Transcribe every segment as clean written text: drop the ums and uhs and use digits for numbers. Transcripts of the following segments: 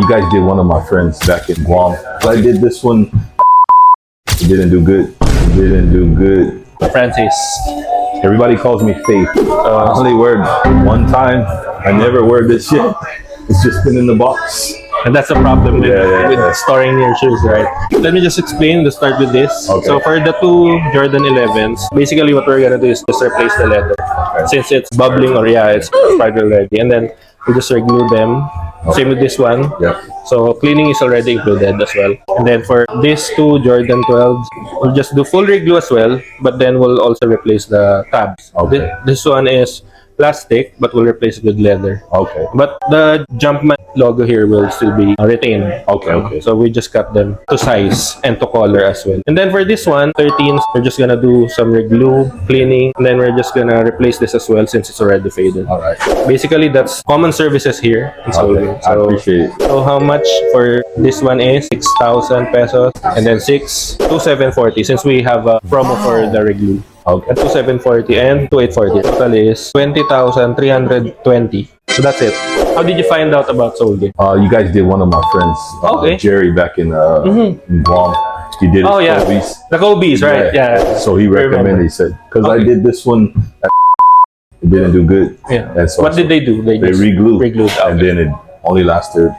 You guys did one of my friends back in Guam. I did this one. It didn't do good. It didn't do good. Francis. Everybody calls me Faith. I only wear it one time. I never wear this shit. It's just been in the box. And that's the problem with storing your shoes, right? Let me just explain. Let's start with this. Okay. So for the two Jordan 11s, basically what we're gonna do is just replace the leather. Since it's bubbling or it's expired already. And then we just reglue them. Same with this one. Yeah. So cleaning is already included as well. And then for these two Jordan 12s, we'll just do full reglue as well, but then we'll also replace the tabs. Okay. This one is plastic, but we'll replace it with leather. Okay. But the Jumpman logo here will still be retained. Okay. So we just cut them to size and to color as well. And then for this one, 13s, we're just gonna do some reglue, cleaning, and then we're just gonna replace this as well since it's already faded. All right. Basically, that's common services here in Saudi. Okay. I appreciate it. So how much for this one is 6,000 pesos, and then 2,740 since we have a promo for the reglue. Okay. At 2,740 and 2,840. Total is 20,320. So that's it. How did you find out about Solgate? You guys did one of my friends, Okay. Jerry, back in Guam. He did Oh, his yeah. Kobe's. The Kobe's, right? Yeah. So he recommended. He said, because I did this one, it didn't do good. Yeah. And so What did they do? They just re-glued, Re-glued. and then it only lasted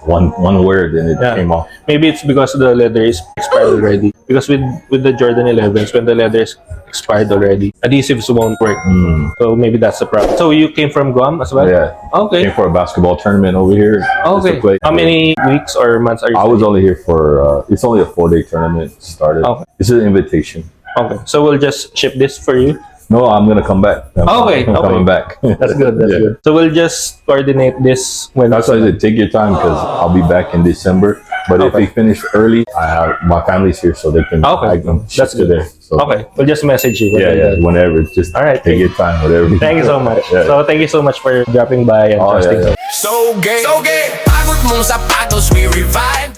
one word, and it came off. Maybe it's because the leather is expired already. Because with the Jordan 11s, when the leather is expired already, adhesives won't work. So maybe that's the problem. So you came from Guam as well? Yeah. Okay. Came for a basketball tournament over here. just to play. How many weeks or months are you? I was only here for. It's only a 4-day tournament. Started. Okay. This is an invitation. Okay. So we'll just ship this for you. No, I'm gonna come back. I'm coming back. That's good. That's good. So we'll just coordinate this when. That's why I said take your time because I'll be back in December. But if we finish early, I have my family's here, so they can. I can ship to there. So, okay, we'll just message you. Whenever. Just take your time, whatever. Thank you so much. So thank you so much for dropping by and trusting us. So gay. Pagod mong sapatos, we revive.